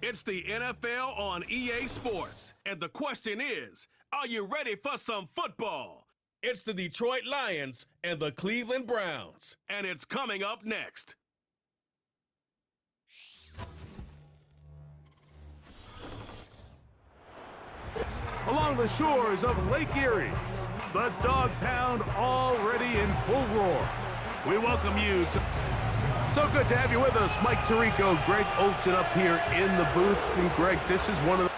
It's the NFL on EA Sports, and the question is, are you ready for some football? It's the Detroit Lions and the Cleveland Browns, and it's coming up next. Along the shores of Lake Erie, the Dog Pound already in full roar. We welcome you to... So good to have you with us, Mike Tirico, Greg Olson up here in the booth. And Greg, this is one of the...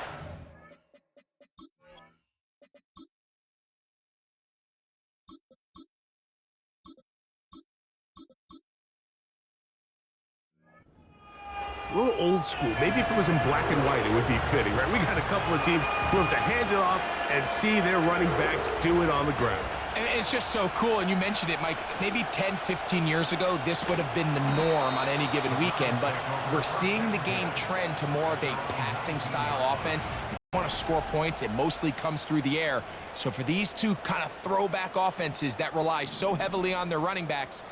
It's a little old school. Maybe if it was in black and white, it would be fitting, right? We got a couple of teams who have to hand it off and see their running backs do it on the ground. It's just so cool, and you mentioned it, Mike. Maybe 10, 15 years ago, this would have been the norm on any given weekend, but we're seeing the game trend to more of a passing-style offense. If you want to score points, it mostly comes through the air. So for these two kind of throwback offenses that rely so heavily on their running backs,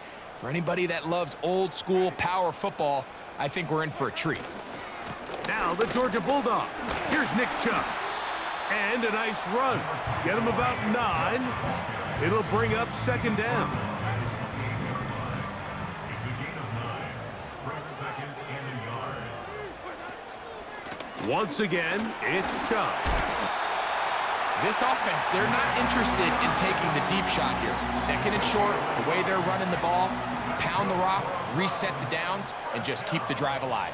for anybody that loves old-school power football, I think we're in for a treat. Now the Georgia Bulldog. Here's Nick Chubb. And a nice run. Get him about 9. It'll bring up second down. It's a gain of 9. Press second and a yard. Once again, it's Chubb. This offense, they're not interested in taking the deep shot here. Second and short, the way they're running the ball, pound the rock, reset the downs, and just keep the drive alive.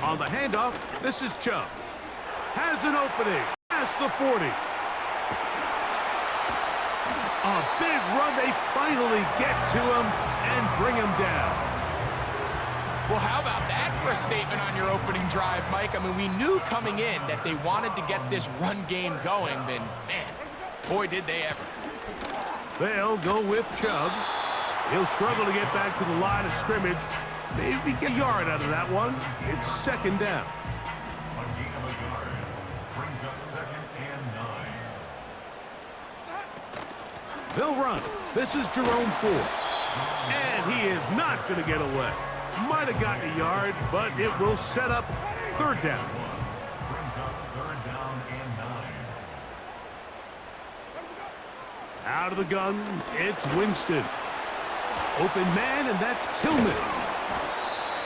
On the handoff, this is Chubb. Has an opening. Past the 40. A big run. They finally get to him and bring him down. Well, how about that for a statement on your opening drive, Mike? I mean, we knew coming in that they wanted to get this run game going, and man, boy, did they ever. They'll go with Chubb. He'll struggle to get back to the line of scrimmage. Maybe get a yard out of that one. It's second down. A gain of a yard. Brings up second and 9. They'll run. This is Jerome Ford. And he is not going to get away. Might have gotten a yard, but it will set up third down. Brings up third down and 9. Out of the gun, it's Winston. Open man, and that's Tillman.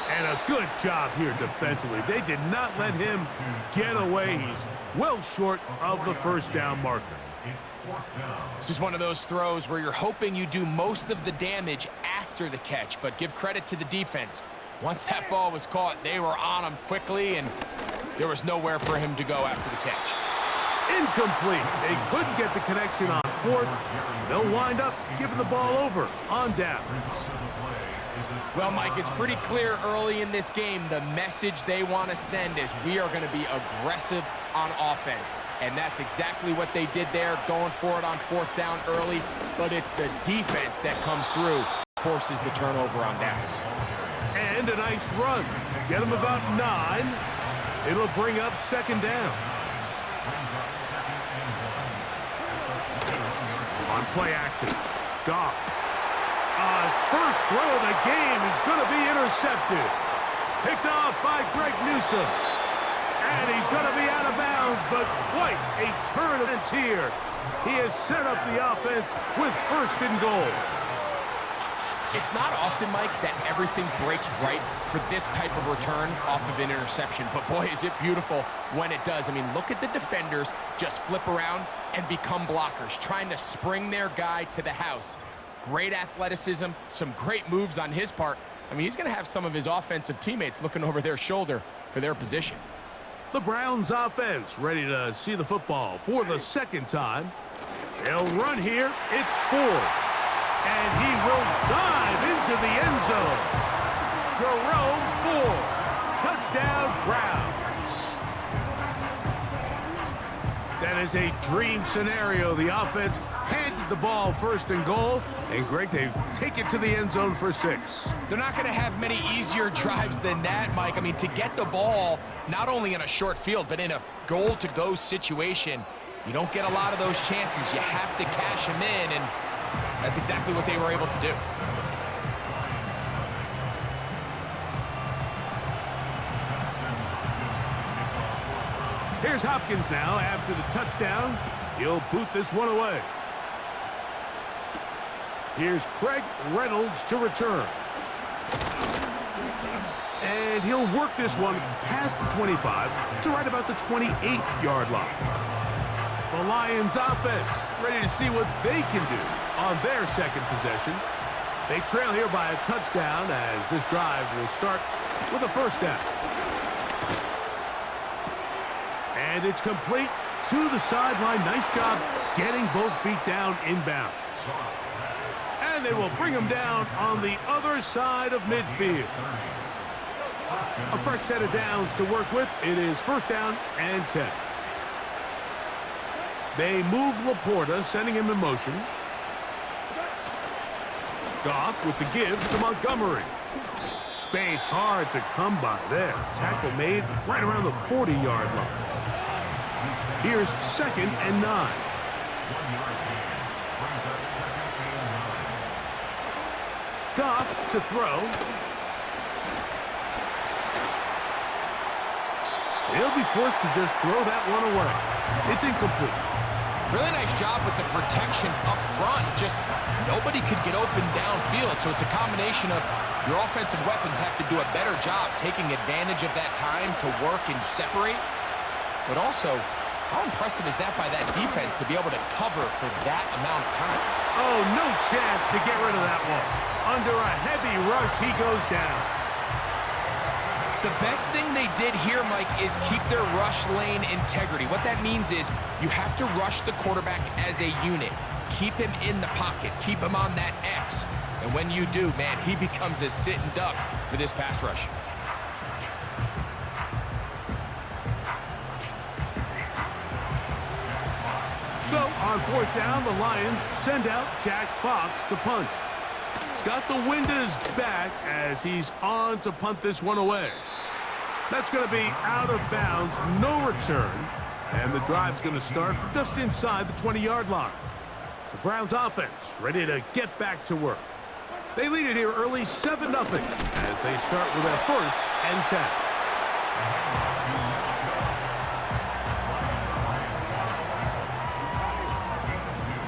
And a good job here defensively. They did not let him get away. He's well short of the first down marker. This is one of those throws where you're hoping you do most of the damage after the catch, but give credit to the defense. Once that ball was caught, they were on him quickly, and there was nowhere for him to go after the catch. Incomplete. They couldn't get the connection on fourth. They'll wind up giving the ball over on downs. Well, Mike, it's pretty clear early in this game the message they want to send is we are going to be aggressive on offense. And that's exactly what they did there, going for it on fourth down early. But it's the defense that comes through, forces the turnover on downs. And a nice run. Get them about 9. It'll bring up second down. On play action, Goff. His first throw of the game is going to be intercepted. Picked off by Greg Newsome. And he's going to be out of bounds, but quite a turn of events here. He has set up the offense with first and goal. It's not often, Mike, that everything breaks right for this type of return off of an interception. But boy, is it beautiful when it does. I mean, look at the defenders just flip around and become blockers, trying to spring their guy to the house. Great athleticism, some great moves on his part. I mean, he's going to have some of his offensive teammates looking over their shoulder for their position. The Browns offense ready to see the football for the second time. They'll run here. It's Ford. And he will dive into the end zone. Jerome Ford. Touchdown, Browns. That is a dream scenario. The offense handed the ball first and goal. And Greg, they take it to the end zone for 6. They're not going to have many easier drives than that, Mike. I mean, to get the ball, not only in a short field, but in a goal-to-go situation, you don't get a lot of those chances. You have to cash them in, and that's exactly what they were able to do. Here's Hopkins now after the touchdown. He'll boot this one away. Here's Craig Reynolds to return. And he'll work this one past the 25 to right about the 28-yard line. The Lions offense ready to see what they can do on their second possession. They trail here by a touchdown as this drive will start with a first down. And it's complete to the sideline. Nice job getting both feet down inbounds. And they will bring him down on the other side of midfield. A fresh set of downs to work with. It is first down and 10. They move Laporta, sending him in motion. Goff with the give to Montgomery. Space hard to come by there. Tackle made right around the 40-yard line. Here's second and 9. Goff to throw. He'll be forced to just throw that one away. It's incomplete. Really nice job with the protection up front. Just nobody could get open downfield, so it's a combination of your offensive weapons have to do a better job taking advantage of that time to work and separate. But also, how impressive is that by that defense to be able to cover for that amount of time? Oh, no chance to get rid of that one. Under a heavy rush, he goes down. The best thing they did here, Mike, is keep their rush lane integrity. What that means is you have to rush the quarterback as a unit. Keep him in the pocket. Keep him on that X. And when you do, man, he becomes a sitting duck for this pass rush. So, on fourth down, the Lions send out Jack Fox to punt. He's got the wind at his back as he's on to punt this one away. That's going to be out of bounds, no return. And the drive's going to start from just inside the 20-yard line. The Browns offense ready to get back to work. They lead it here early 7-0 as they start with a first and 10.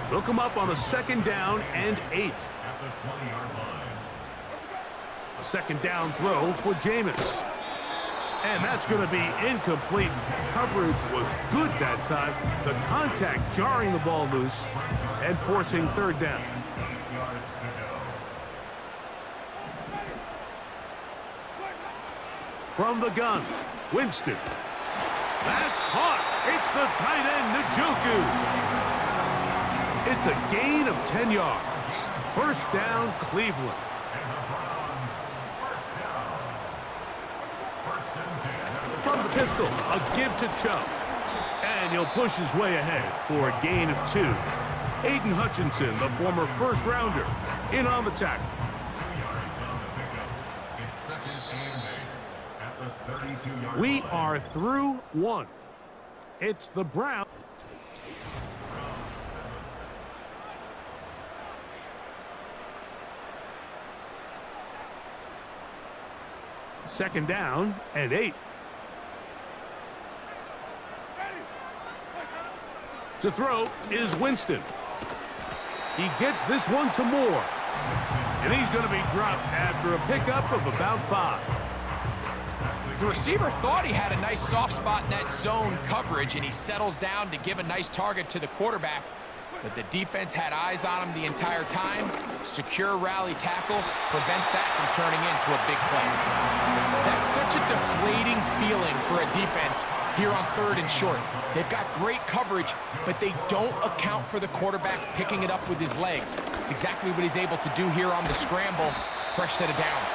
They'll come up on a second down and 8. A second down throw for Jameis. And that's going to be incomplete. Coverage was good that time. The contact jarring the ball loose and forcing third down. From the gun, Winston. That's caught. It's the tight end, Njoku. It's a gain of 10 yards. First down, Cleveland. From the pistol, a give to Chubb. And he'll push his way ahead for a gain of 2. Aiden Hutchinson, the former first-rounder, in on the tackle. We are through 1. It's the Browns. Second down and 8. To throw is Winston. He gets this one to Moore. And he's going to be dropped after a pickup of about 5. The receiver thought he had a nice soft spot in that zone coverage, and he settles down to give a nice target to the quarterback. But the defense had eyes on him the entire time. Secure rally tackle prevents that from turning into a big play. That's such a deflating feeling for a defense here on third and short. They've got great coverage, but they don't account for the quarterback picking it up with his legs. It's exactly what he's able to do here on the scramble. Fresh set of downs.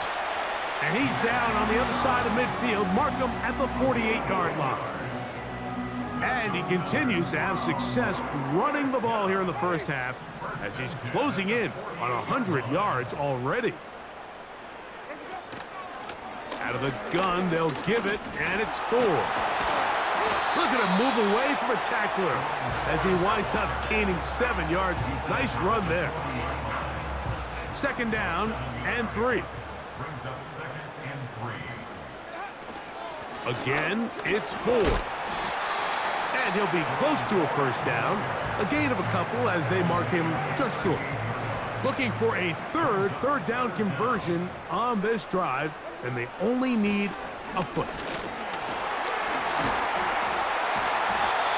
And he's down on the other side of midfield. Mark him at the 48-yard line. And he continues to have success running the ball here in the first half as he's closing in on 100 yards already. Out of the gun, they'll give it, and it's 4. Look at him move away from a tackler as he winds up gaining 7 yards. Nice run there. Second down and 3. Again, it's 4. And he'll be close to a first down. A gain of a couple as they mark him just short. Looking for a third down conversion on this drive, and they only need a foot.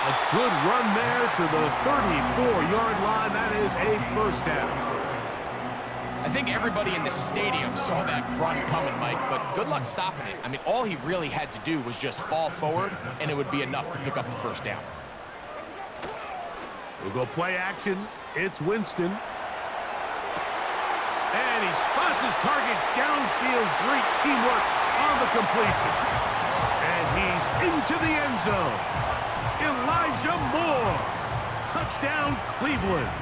A good run there to the 34-yard line. That is a first down. I think everybody in the stadium saw that run coming, Mike, but good luck stopping it. I mean, all he really had to do was just fall forward, and it would be enough to pick up the first down. We'll go play action. It's Winston. And he spots his target downfield. Great teamwork on the completion. And he's into the end zone. Elijah Moore. Touchdown, Cleveland.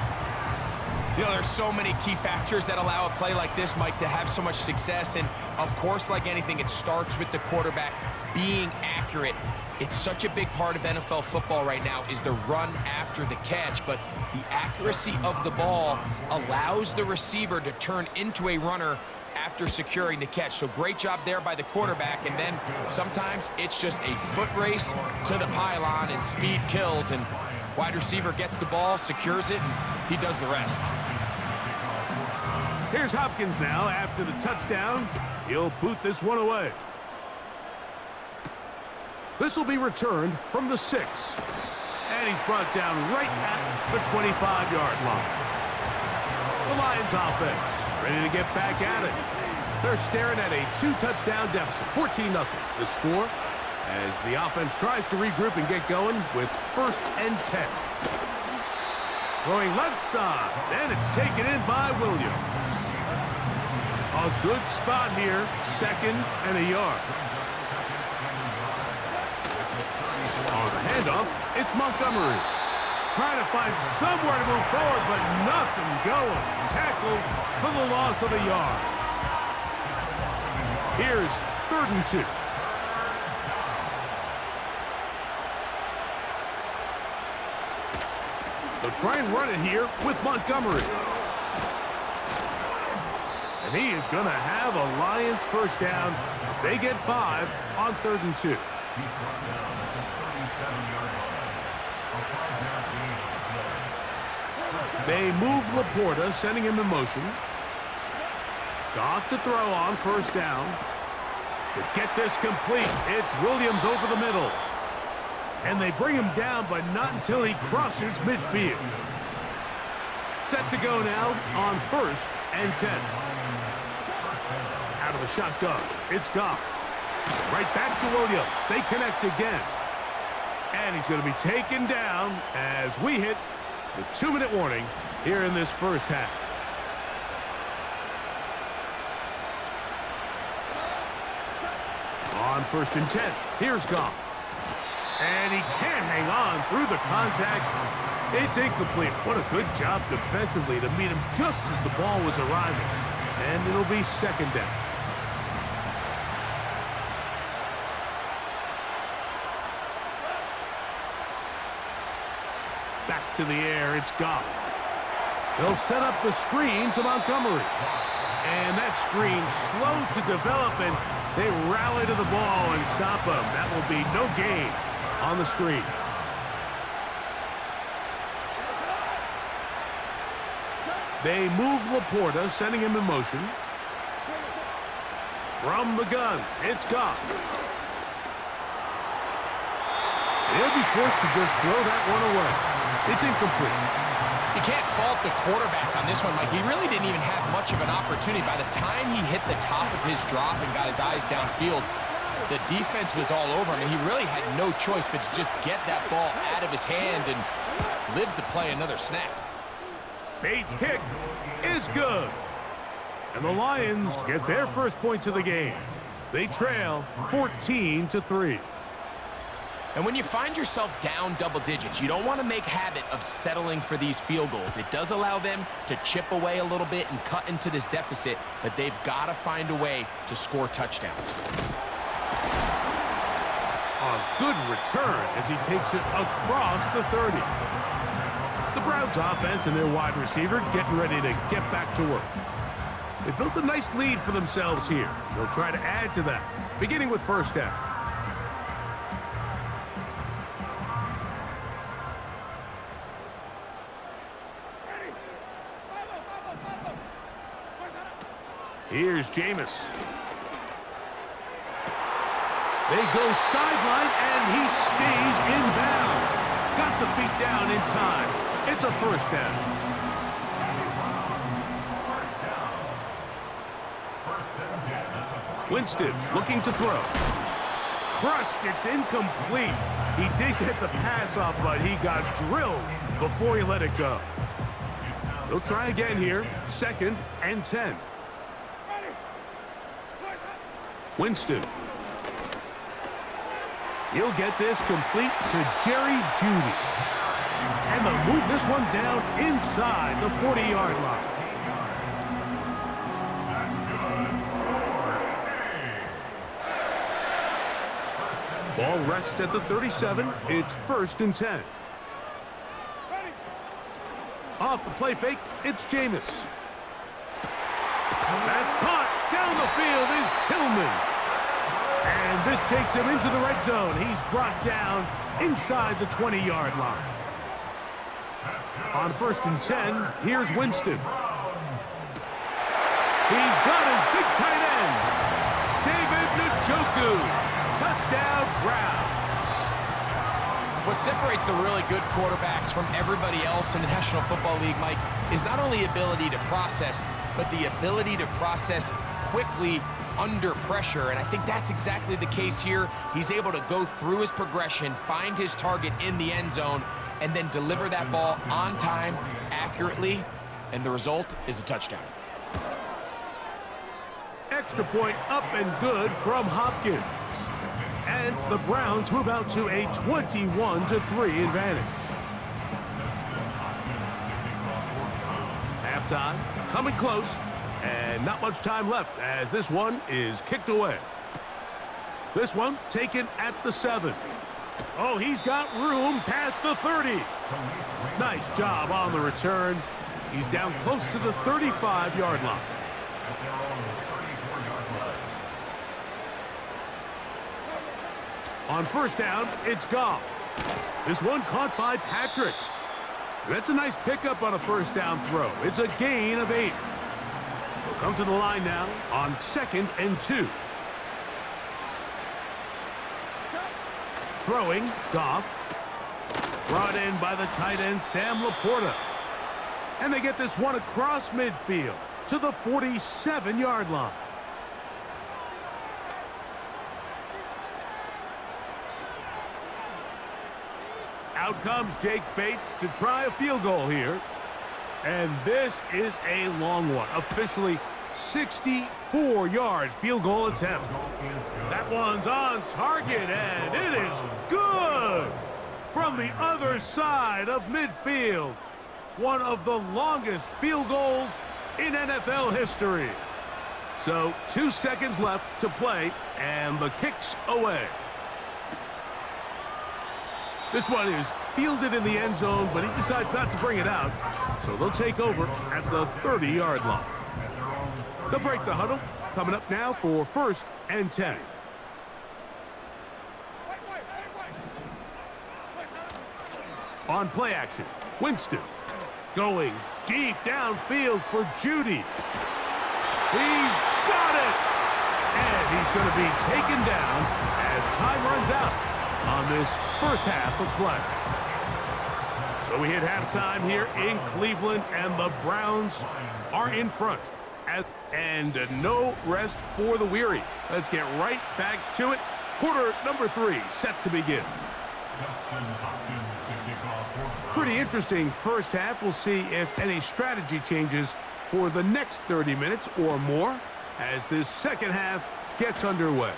You know, there's so many key factors that allow a play like this, Mike, to have so much success. And, of course, like anything, it starts with the quarterback being accurate. It's such a big part of NFL football right now is the run after the catch. But the accuracy of the ball allows the receiver to turn into a runner after securing the catch. So great job there by the quarterback. And then sometimes it's just a foot race to the pylon and speed kills. And wide receiver gets the ball, secures it, and he does the rest. Here's Hopkins now after the touchdown. He'll boot this one away. This will be returned from the 6. And he's brought down right at the 25-yard line. The Lions offense ready to get back at it. They're staring at a 2-touchdown deficit, 14-0. The score as the offense tries to regroup and get going with 1st and 10. Throwing left side, and it's taken in by Williams. A good spot here, 2nd and a yard. On the handoff, it's Montgomery. Trying to find somewhere to move forward, but nothing going. Tackled for the loss of a yard. Here's 3rd and 2. They'll try and run it here with Montgomery. And he is going to have a Lions first down as they get 5 on 3rd and 2. They move Laporta, sending him in motion. Goff to throw on 1st down. To get this complete, it's Williams over the middle. And they bring him down, but not until he crosses midfield. Set to go now on 1st and 10. Out of the shotgun, it's Goff. Right back to Williams. They connect again. And he's going to be taken down as we hit the 2-minute warning here in this first half. On 1st and 10, here's Goff. And he can't hang on through the contact. It's incomplete. What a good job defensively to meet him just as the ball was arriving. And it'll be 2nd down. Back to the air, it's Goff. They'll set up the screen to Montgomery. And that screen slow to develop, and they rally to the ball and stop him. That will be no gain on the screen. They move Laporta, sending him in motion. From the gun, it's Goff. He'll be forced to just throw that one away. It's incomplete. You can't fault the quarterback on this one, Mike. He really didn't even have much of an opportunity. By the time he hit the top of his drop and got his eyes downfield, the defense was all over him, and he really had no choice but to just get that ball out of his hand and live to play another snap. Bates' kick is good. And the Lions get their first points of the game. They trail 14-3. And when you find yourself down double digits, you don't want to make habit of settling for these field goals. It does allow them to chip away a little bit and cut into this deficit, but they've got to find a way to score touchdowns. A good return as he takes it across the 30. The Browns offense and their wide receiver getting ready to get back to work. They built a nice lead for themselves here. They'll try to add to that, beginning with 1st down. Here's Jameis. They go sideline, and he stays in bounds. Got the feet down in time. It's a first down. Winston looking to throw. Crushed. It's incomplete. He did get the pass off, but he got drilled before he let it go. He'll try again here. 2nd and 10. Winston. He'll get this complete to Jerry Jeudy. And they'll move this one down inside the 40-yard line. Ball rests at the 37. It's 1st and 10. Off the play fake, it's Jameis. That's caught. Down the field is Tillman. And this takes him into the red zone. He's brought down inside the 20-yard line. On 1st and 10, here's Winston. He's got his big tight end, David Njoku. Touchdown, Browns. What separates the really good quarterbacks from everybody else in the National Football League, Mike, is not only ability to process, but the ability to process quickly under pressure, and I think that's exactly the case here. He's able to go through his progression, find his target in the end zone, and then deliver that ball on time, accurately, and the result is a touchdown. Extra point up and good from Hopkins. And the Browns move out to a 21-3 advantage. Halftime, coming close, and not much time left as this one is kicked away. This one taken at the 7. Oh, he's got room past the 30. Nice job on the return. He's down close to the 35-yard line. On 1st down, it's Goff. This one caught by Patrick. That's a nice pickup on a 1st down throw. It's a gain of 8. We'll come to the line now on 2nd and 2. Throwing, Goff. Brought in by the tight end, Sam Laporta. And they get this one across midfield to the 47-yard line. Out comes Jake Bates to try a field goal here. And this is a long one. Officially 64-yard field goal attempt. That one's on target, and it is good from the other side of midfield. One of the longest field goals in NFL history. So 2 seconds left to play, and the kick's away. This one is fielded in the end zone, but he decides not to bring it out. So they'll take over at the 30-yard line. They'll break the huddle. Coming up now for 1st and 10. On play action, Winston going deep downfield for Jeudy. He's got it! And he's going to be taken down as time runs out on this 1st half of play. So we hit halftime here in Cleveland, and the Browns are in front. And no rest for the weary. Let's get right back to it. Quarter number 3 set to begin. Pretty interesting 1st half. We'll see if any strategy changes for the next 30 minutes or more as this 2nd half gets underway.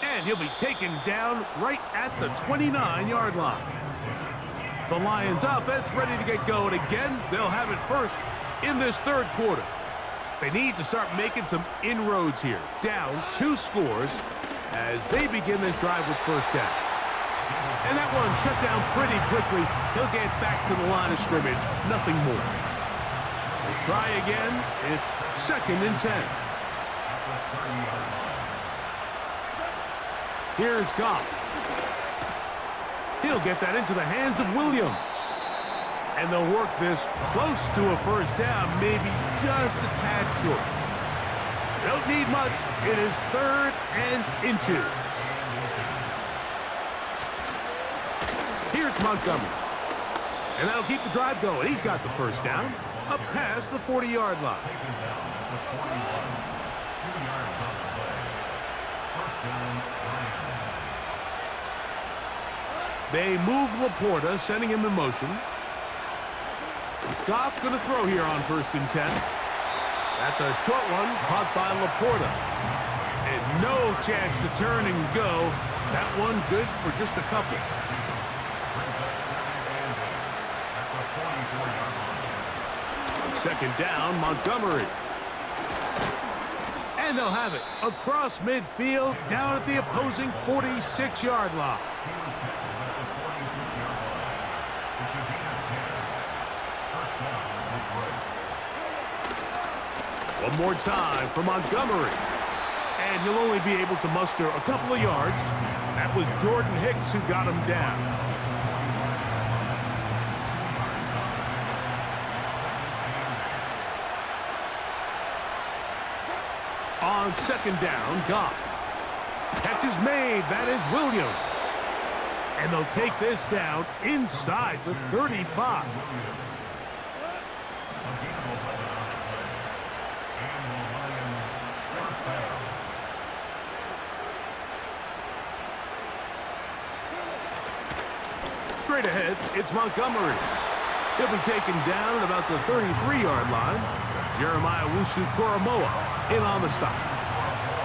And he'll be taken down right at the 29-yard line. The Lions offense ready to get going again. They'll have it first in this 3rd quarter. They need to start making some inroads here. Down 2 scores as they begin this drive with 1st down. And that one shut down pretty quickly. He'll get back to the line of scrimmage. Nothing more. We'll try again. It's 2nd and 10. Here's Goff. He'll get that into the hands of Williams. And they'll work this close to a first down, maybe just a tad short. Don't need much. It is 3rd and inches. Here's Montgomery. And that'll keep the drive going. He's got the first down up past the 40-yard line. They move Laporta, sending him in motion. Goff's going to throw here on 1st and 10. That's a short one, caught by Laporta. And no chance to turn and go. That one good for just a couple. Second down, Montgomery. And they'll have it across midfield, down at the opposing 46-yard line. One more time for Montgomery. And he'll only be able to muster a couple of yards. That was Jordan Hicks who got him down. On 2nd down, Goff. Catch is made. That is Williams. And they'll take this down inside the 35. Straight ahead, it's Montgomery. He'll be taken down at about the 33-yard line. Jeremiah Wusu-Koromoa in on the stop.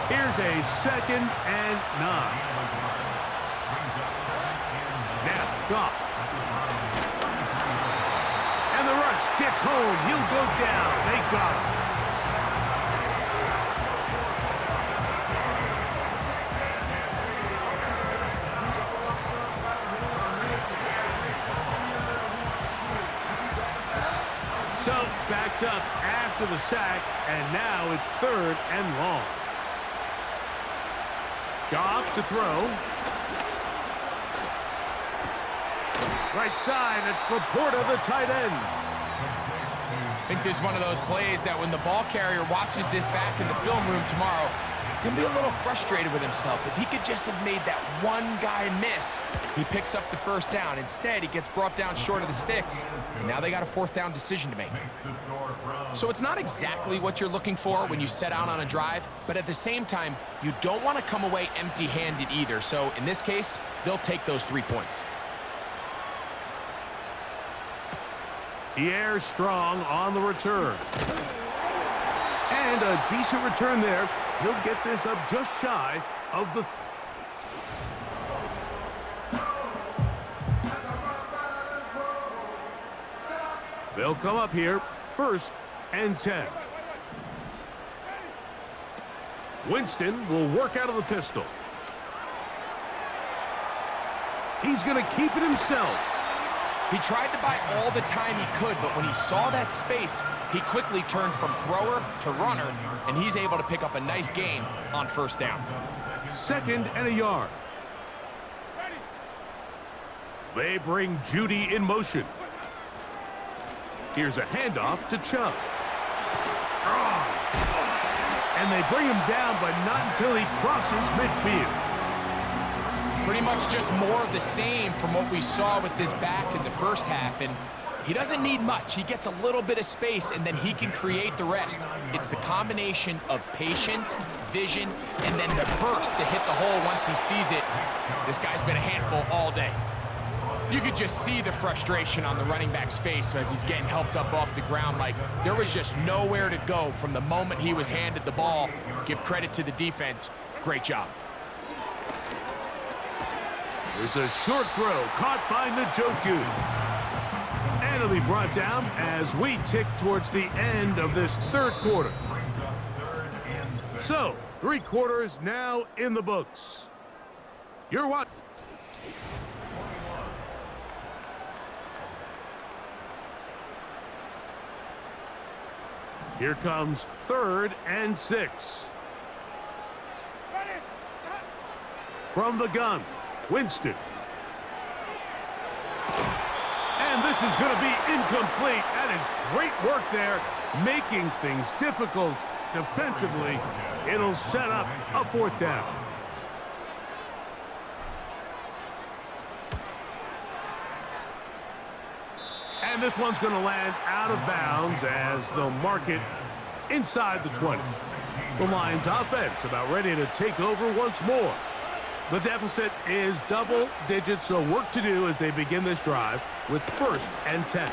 Here's a 2nd and 9. Now, Goff. And the rush gets home. He'll go down. They got him. So, backed up after the sack, and now it's 3rd and long. Goff to throw. Right side, it's Laporta, the tight end. I think this is one of those plays that when the ball carrier watches this back in the film room tomorrow, he's going to be a little frustrated with himself. If he could just have made that one guy miss, he picks up the first down. Instead, he gets brought down short of the sticks, and now they got a 4th down decision to make. So it's not exactly what you're looking for when you set out on a drive, but at the same time, you don't want to come away empty-handed either. So in this case, they'll take those 3 points. Pierre Strong on the return. And a decent return there. He'll get this up just shy of the... They'll come up here, 1st and 10. Winston will work out of the pistol. He's going to keep it himself. He tried to buy all the time he could, but when he saw that space, he quickly turned from thrower to runner, and he's able to pick up a nice gain on 1st down. 2nd and a yard. They bring Judy in motion. Here's a handoff to Chubb. And they bring him down, but not until he crosses midfield. Pretty much just more of the same from what we saw with this back in the first half, and he doesn't need much. He gets a little bit of space, and then he can create the rest. It's the combination of patience, vision, and then the burst to hit the hole once he sees it. This guy's been a handful all day. You could just see the frustration on the running back's face as he's getting helped up off the ground. Like, there was just nowhere to go from the moment he was handed the ball. Give credit to the defense. Great job. There's a short throw caught by Njoku. And it'll be brought down as we tick towards the end of this 3rd quarter. So, 3 quarters now in the books. You're watching. Here comes 3rd and 6. From the gun, Winston. And this is going to be incomplete. That is great work there, making things difficult defensively. It'll set up a fourth down. And this one's going to land out of bounds as they'll mark it inside the 20. The Lions offense about ready to take over once more. The deficit is double digits, so work to do as they begin this drive with 1st and 10.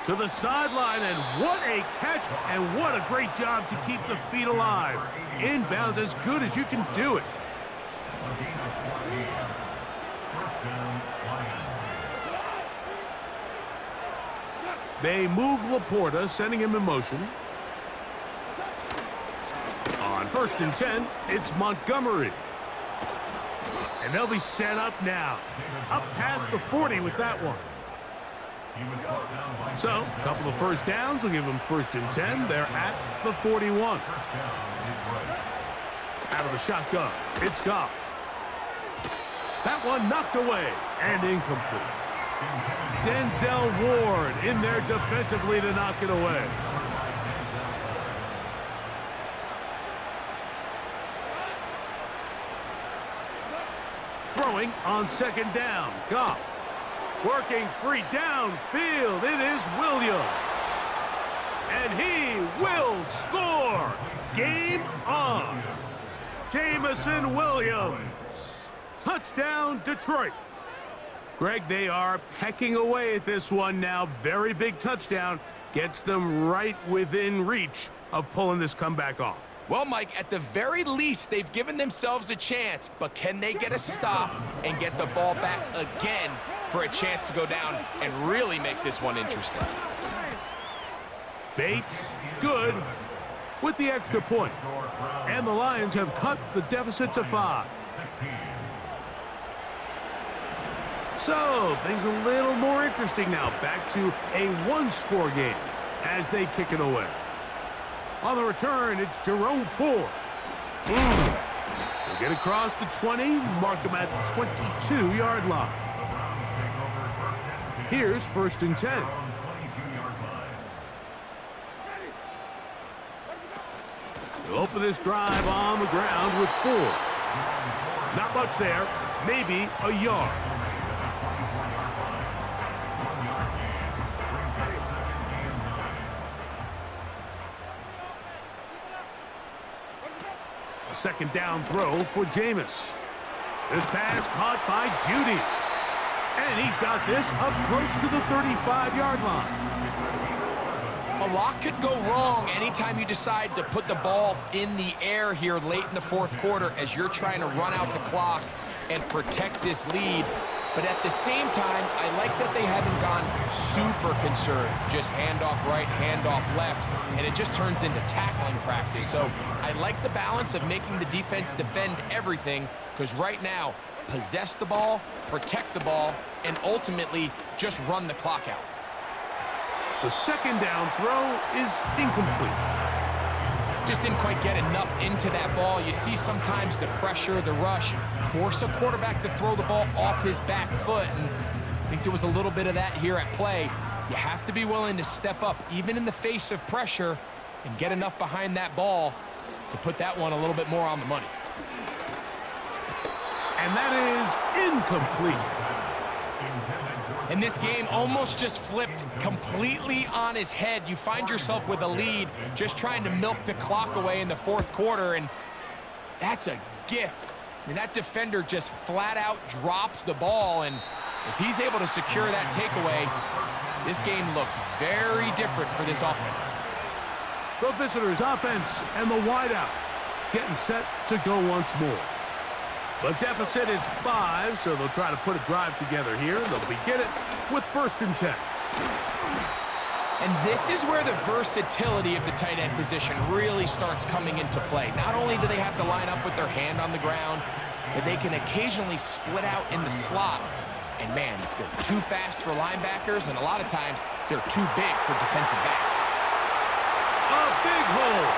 To the sideline, and what a catch, and what a great job to keep the feet alive. Inbounds as good as you can do it. They move Laporta, sending him in motion. On 1st and 10, it's Montgomery. And they'll be set up now. Up past the 40 with that one. So, a couple of first downs will give them 1st and 10. They're at the 41. Out of the shotgun, it's Goff. That one knocked away and incomplete. Denzel Ward in there defensively to knock it away. Throwing on 2nd down, Goff. Working free downfield, it is Williams. And he will score. Game on. Jameson Williams. Touchdown, Detroit. Greg, they are pecking away at this one now. Very big touchdown. Gets them right within reach of pulling this comeback off. Well, Mike, at the very least, they've given themselves a chance, but can they get a stop and get the ball back again for a chance to go down and really make this one interesting? Bates, good, with the extra point. And the Lions have cut the deficit to 5. So, things a little more interesting now. Back to a one-score game as they kick it away. On the return, it's Jerome Ford. They get across the 20, mark them at the 22-yard line. Here's 1st and 10. They'll open this drive on the ground with 4. Not much there, maybe a yard. A 2nd down throw for Jameis. This pass caught by Judy. And he's got this up close to the 35-yard line. A lot could go wrong anytime you decide to put the ball in the air here late in the 4th quarter as you're trying to run out the clock and protect this lead. But at the same time, I like that they haven't gone super concerned. Just handoff right, handoff left, and it just turns into tackling practice. So I like the balance of making the defense defend everything, because right now, possess the ball, protect the ball, and ultimately just run the clock out. The 2nd down throw is incomplete. Just didn't quite get enough into that ball. You see sometimes the pressure, the rush, force a quarterback to throw the ball off his back foot, and I think there was a little bit of that here at play. You have to be willing to step up, even in the face of pressure, and get enough behind that ball to put that one a little bit more on the money. And that is incomplete. And this game almost just flipped completely on his head. You find yourself with a lead, just trying to milk the clock away in the 4th quarter, and that's a gift. I mean, that defender just flat out drops the ball, and if he's able to secure that takeaway, this game looks very different for this offense. The visitors' offense and the wideout getting set to go once more. The deficit is 5, so they'll try to put a drive together here. They'll begin it with 1st and 10. And this is where the versatility of the tight end position really starts coming into play. Not only do they have to line up with their hand on the ground, but they can occasionally split out in the slot. And man, they're too fast for linebackers, and a lot of times they're too big for defensive backs. A big hole.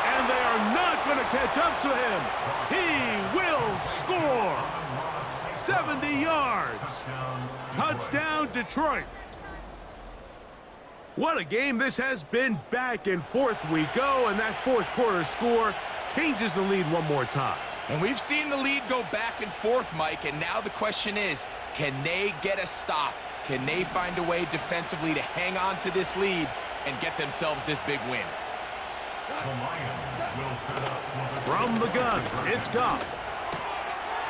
And they are not going to catch up to him. He will score. 70 yards. Touchdown, Detroit. What a game this has been. Back and forth we go, and that fourth quarter score changes the lead one more time. And we've seen the lead go back and forth, Mike, and now the question is, can they get a stop? Can they find a way defensively to hang on to this lead and get themselves this big win? From the gun, it's Goff.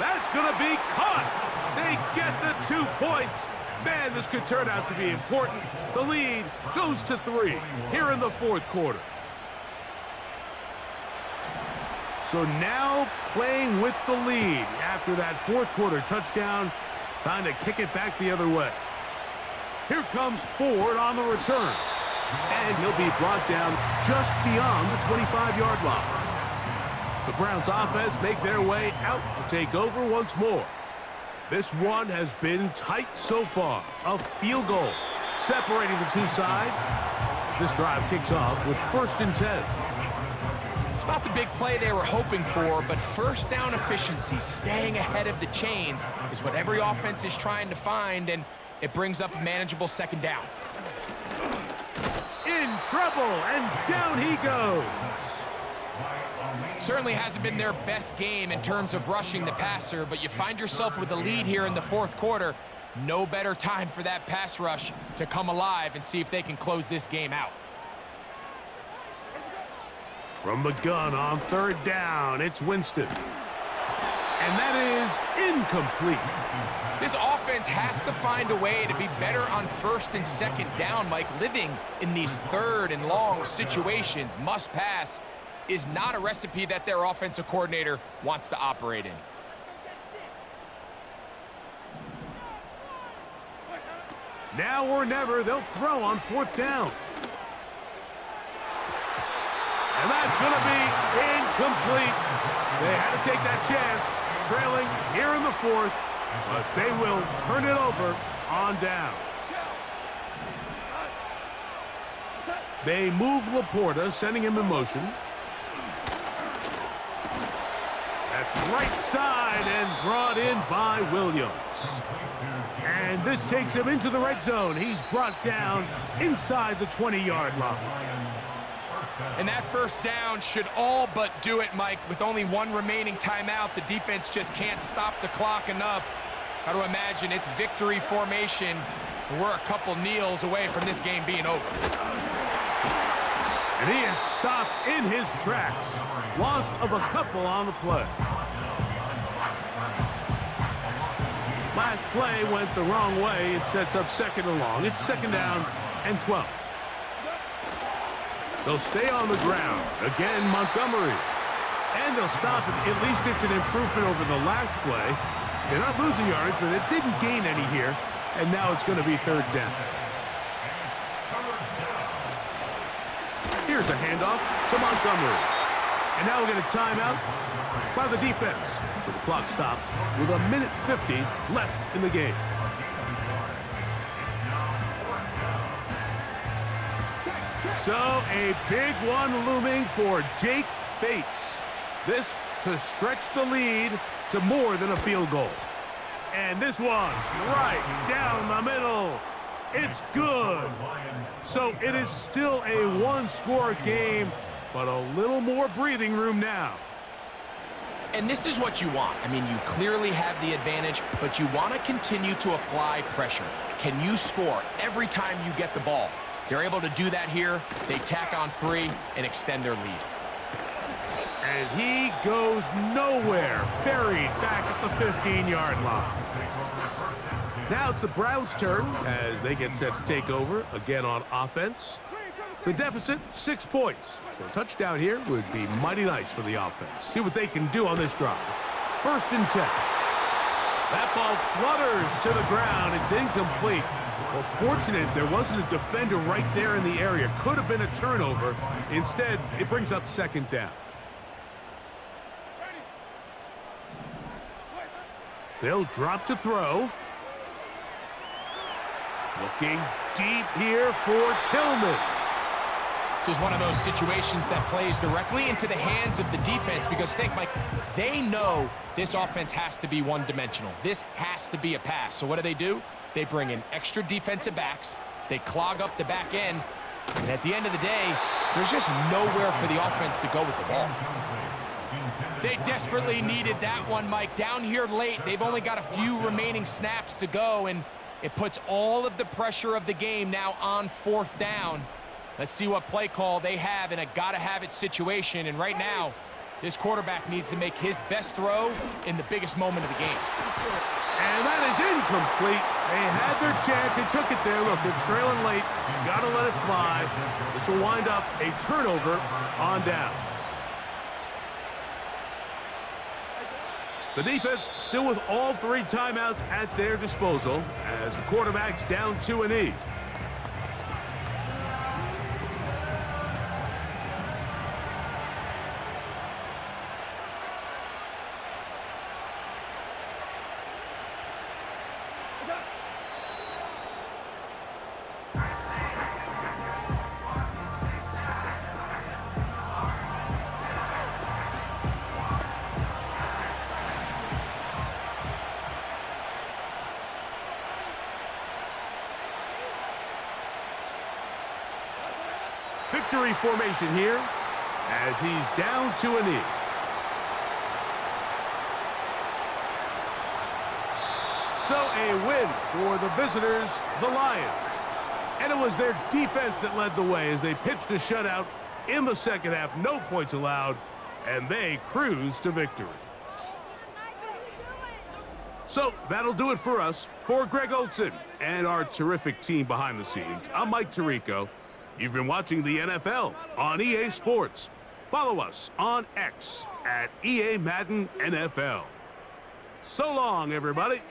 That's going to be caught. They get the 2 points. Man, this could turn out to be important. The lead goes to 3 here in the fourth quarter. So now playing with the lead after that fourth quarter touchdown, time to kick it back the other way. Here comes Ford on the return. And he'll be brought down just beyond the 25-yard line. The Browns offense make their way out to take over once more. This one has been tight so far. A field goal separating the two sides as this drive kicks off with 1st and 10. It's not the big play they were hoping for, but first down efficiency, staying ahead of the chains, is what every offense is trying to find, and it brings up a manageable 2nd down. In trouble, and down he goes. Certainly hasn't been their best game in terms of rushing the passer, but you find yourself with a lead here in the fourth quarter. No better time for that pass rush to come alive and see if they can close this game out. From the gun on 3rd down, it's Winston. And that is incomplete. This offense has to find a way to be better on 1st and 2nd down, Mike. Living in these 3rd and long situations, must pass, is not a recipe that their offensive coordinator wants to operate in. Now or never, they'll throw on 4th down. And that's going to be incomplete. They had to take that chance, trailing here in the 4th, but they will turn it over on down. They move Laporta, sending him in motion. That's right side and brought in by Williams. And this takes him into the red zone. He's brought down inside the 20-yard line. And that 1st down should all but do it, Mike. With only 1 remaining timeout, the defense just can't stop the clock enough. Got to imagine it's victory formation. We're a couple kneels away from this game being over. And he is stopped in his tracks. Loss of a couple on the play. Last play went the wrong way. It sets up 2nd and long. It's 2nd down and 12. They'll stay on the ground. Again, Montgomery. And they'll stop it. At least it's an improvement over the last play. They're not losing yards, but they didn't gain any here. And now it's going to be 3rd down. Here's a handoff to Montgomery. And now we're going to timeout by the defense. So the clock stops with 1:50 left in the game. So a big one looming for Jake Bates. This to stretch the lead to more than a field goal. And this one right down the middle. It's good. So it is still a 1-score game, but a little more breathing room now. And this is what you want. I mean, you clearly have the advantage, but you want to continue to apply pressure. Can you score every time you get the ball? They're able to do that here. They tack on 3 and extend their lead. And he goes nowhere. Buried back at the 15-yard line. Now it's the Browns' turn as they get set to take over again on offense. The deficit, 6 points. So a touchdown here would be mighty nice for the offense. See what they can do on this drive. 1st and 10. That ball flutters to the ground. It's incomplete. Well, fortunate there wasn't a defender right there in the area. Could have been a turnover. Instead, it brings up 2nd down. They'll drop to throw. Looking deep here for Tillman. This is one of those situations that plays directly into the hands of the defense because think, Mike, they know this offense has to be one-dimensional. This has to be a pass. So what do? They bring in extra defensive backs. They clog up the back end. And at the end of the day, there's just nowhere for the offense to go with the ball. They desperately needed that one, Mike. Down here late, they've only got a few remaining snaps to go, and it puts all of the pressure of the game now on 4th down. Let's see what play call they have in a gotta-have-it situation. And right now, this quarterback needs to make his best throw in the biggest moment of the game. And that is incomplete. They had their chance. They took it there. Look, they're trailing late. Got to let it fly. This will wind up a turnover on downs. The defense still with all 3 timeouts at their disposal as the quarterback's down to a knee. Victory formation here as he's down to a knee. So a win for the visitors, the Lions. And it was their defense that led the way as they pitched a shutout in the second half. No points allowed, and they cruised to victory. So that'll do it for us. For Greg Olson and our terrific team behind the scenes, I'm Mike Tirico. You've been watching the NFL on EA Sports. Follow us on X at EA Madden NFL. So long, everybody.